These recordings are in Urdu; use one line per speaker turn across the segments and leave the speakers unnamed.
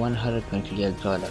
$128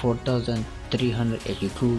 $4,382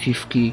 50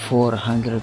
400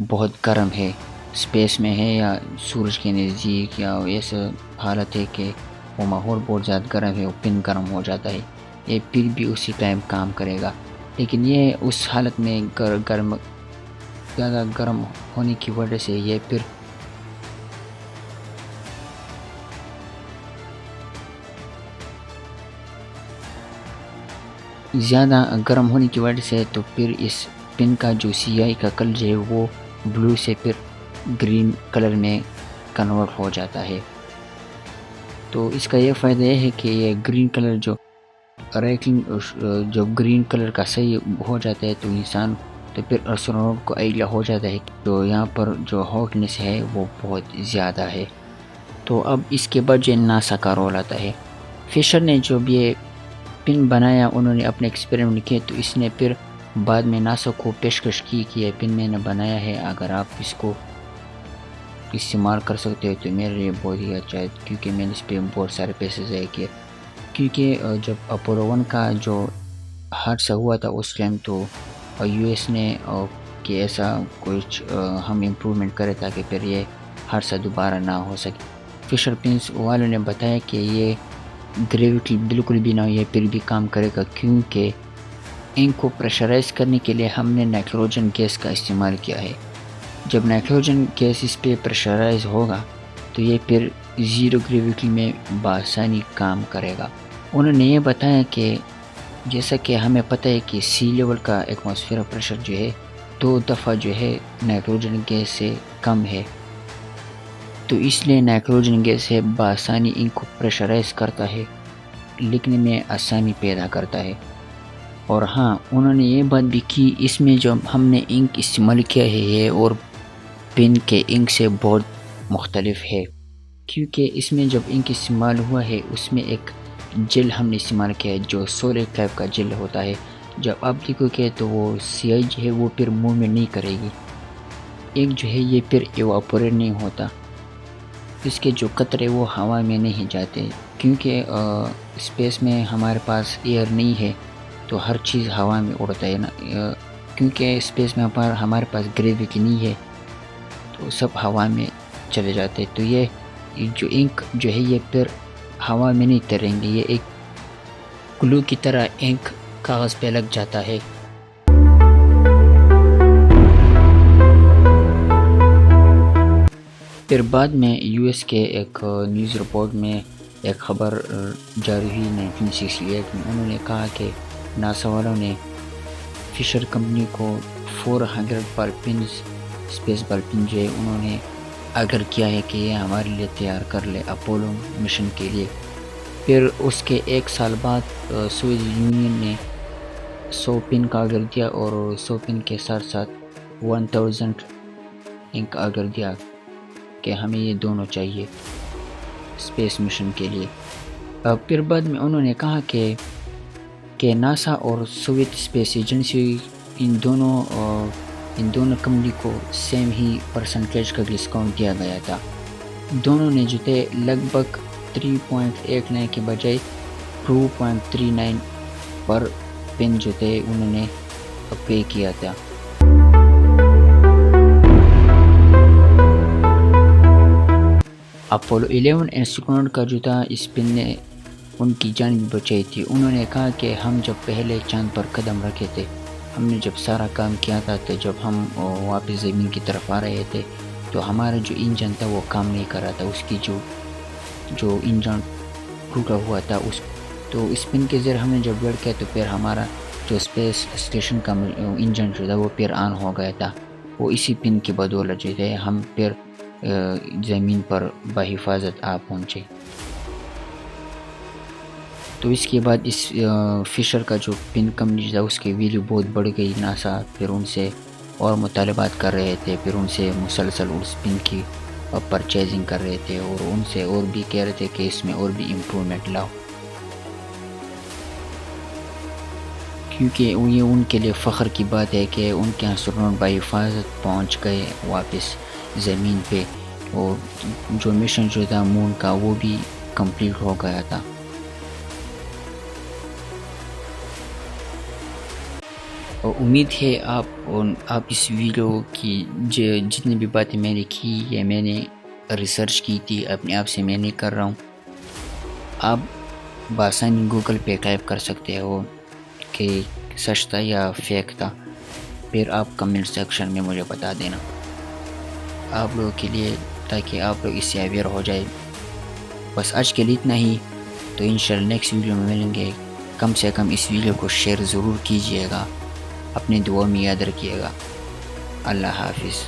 بہت گرم ہے، اسپیس میں ہے یا سورج کے نزدیک، یا ایسا حالت ہے کہ وہ ماحول بہت زیادہ گرم ہے، وہ پن گرم ہو جاتا ہے، یہ پھر بھی اسی ٹائم کام کرے گا. لیکن یہ اس حالت میں زیادہ گرم ہونے کی وجہ سے یہ پھر زیادہ گرم ہونے کی وجہ سے تو پھر اس پن کا جو سیاہی کا کلر ہے وہ بلو سے پھر گرین کلر میں کنورٹ ہو جاتا ہے. تو اس کا یہ فائدہ یہ ہے کہ یہ گرین کلر جو گرین کلر کا صحیح ہو جاتا ہے تو انسان تو پھر اسٹروناٹ کو آئیڈیا ہو جاتا ہے کہ جو یہاں پر جو ہاٹنس ہے وہ بہت زیادہ ہے. تو اب اس کے بعد جو ناسا کا رول آتا ہے. فشر نے جو بھی یہ پن بنایا، انہوں نے اپنے ایکسپیریمنٹ کیے، تو اس نے پھر بعد میں ناسا کو پیشکش کی کہ یہ پن میں نے بنایا ہے، اگر آپ اس کو استعمال کر سکتے ہو تو میرے لیے بہت ہی اچھا ہے، کیونکہ میں نے اس پہ بہت سارے پیسے ضائع کیے. کیونکہ جب اپولو 1 کا جو حادثہ ہوا تھا اس ٹائم تو یو ایس نے کہ ایسا کچھ ہم امپرومنٹ کرے تاکہ پھر یہ حادثہ دوبارہ نہ ہو سکے. فشر پنس والوں نے بتایا کہ یہ گریویٹی بالکل بھی نہ ہو، یہ پھر بھی کام کرے گا، کیونکہ ان کو پریشرائز کرنے کے لیے ہم نے نائٹروجن گیس کا استعمال کیا ہے. جب نائٹروجن گیس اس پہ پریشرائز ہوگا تو یہ پھر زیرو گریویٹی میں بآسانی کام کرے گا. انہوں نے یہ بتایا کہ جیسا کہ ہمیں پتہ ہے کہ سی لیول کا ایٹماسفیئر پریشر جو ہے 2 دفعہ جو ہے نائٹروجن گیس سے کم ہے، تو اس لیے نائٹروجن گیس ہے بآسانی ان کو پریشرائز کرتا ہے، لکھنے میں آسانی پیدا کرتا ہے. اور ہاں، انہوں نے یہ بات بھی کی، اس میں جو ہم نے انک استعمال کیا ہے یہ اور پن کے انک سے بہت مختلف ہے، کیونکہ اس میں جب انک استعمال ہوا ہے اس میں ایک جیل ہم نے استعمال کیا ہے جو سولر ٹائپ کا جیل ہوتا ہے. جب آپ لکھو گے تو وہ سیاہی جو ہے وہ پھر موومنٹ نہیں کرے گی، انک جو ہے یہ پھر ایواپوریٹ نہیں ہوتا، اس کے جو قطرے وہ ہوا میں نہیں جاتے، کیونکہ اسپیس میں ہمارے پاس ایئر نہیں ہے تو ہر چیز ہوا میں اڑتا ہے نا، کیونکہ اسپیس میں ہمارے پاس گریویٹی نہیں ہے تو سب ہوا میں چلے جاتے. تو یہ جو انک جو ہے یہ پھر ہوا میں نہیں تیریں گے، یہ ایک گلو کی طرح انک کاغذ پہ لگ جاتا ہے. پھر بعد میں یو ایس کے ایک نیوز رپورٹ میں ایک خبر جاری ہوئی 1968 میں، انہوں نے کہا کہ ناسا والوں نے فشر کمپنی کو 400 بال پنز اسپیس بال پن جو ہے انہوں نے آرڈر کیا ہے کہ یہ ہمارے لیے تیار کر لے اپولو مشن کے لیے. پھر اس کے 1 سال بعد سوویت یونین نے 100 پن کا آرڈر دیا، اور 100 پن کے ساتھ ساتھ 1000 انک آرڈر دیا کہ ہمیں یہ دونوں چاہیے اسپیس مشن کے لیے. پھر بعد میں انہوں نے کہا کہ ناسا اور سوویت اسپیس ایجنسی ان دونوں کمپنی کو سیم ہی پرسنٹیج کا ڈسکاؤنٹ دیا گیا تھا. دونوں نے جو تھے لگ بھگ 3.89 کے بجائے 2.39 پر پن جو تھے انہوں نے پے کیا تھا. اپولو 11 ایسٹروناٹ کا جو تھا اس پن نے ان کی جان بھی بچائی تھی. انہوں نے کہا کہ ہم جب پہلے چاند پر قدم رکھے تھے، ہم نے جب سارا کام کیا تھا تو جب ہم واپس زمین کی طرف آ رہے تھے تو ہمارا جو انجن تھا وہ کام نہیں کر رہا تھا، اس کی جو انجن ٹوٹا ہوا تھا، تو اس پن کے ذریعے ہم نے جب بیٹھ کیا تو پھر ہمارا جو اسپیس اسٹیشن کا انجن جو تھا وہ پھر آن ہو گیا تھا. وہ اسی پن کی بدولت جو تھے ہم پھر زمین پر بحفاظت آ پہنچے. تو اس کے بعد اس فشر کا جو پن کمپنی تھا اس کی ویلیو بہت بڑھ گئی. ناسا پھر ان سے اور مطالبات کر رہے تھے، پھر ان سے مسلسل اس پن کی پرچیزنگ کر رہے تھے، اور ان سے اور بھی کہہ رہے تھے کہ اس میں اور بھی امپرومنٹ لاؤ، کیونکہ یہ ان کے لیے فخر کی بات ہے کہ ان کے اسٹروناٹ بحفاظت پہنچ گئے واپس زمین پہ، اور جو مشن جو تھا مون کا وہ بھی کمپلیٹ ہو گیا تھا. اور امید ہے آپ اس ویڈیو کی جتنی بھی باتیں میں نے کی یا میں نے ریسرچ کی تھی اپنے آپ سے میں نہیں کر رہا ہوں. آپ بآسانی گوگل پہ ٹائپ کر سکتے ہو کہ سچ تھا یا فیک تھا، پھر آپ کمنٹ سیکشن میں مجھے بتا دینا آپ لوگوں کے لیے، تاکہ آپ لوگ اس سے اویئر ہو جائے. بس آج کے لیے اتنا ہی، تو انشاءاللہ نیکسٹ ویڈیو میں ملیں گے. کم سے کم اس ویڈیو کو شیئر ضرور کیجیے گا، اپنی دعا میں یاد رکھیے گا. اللہ حافظ.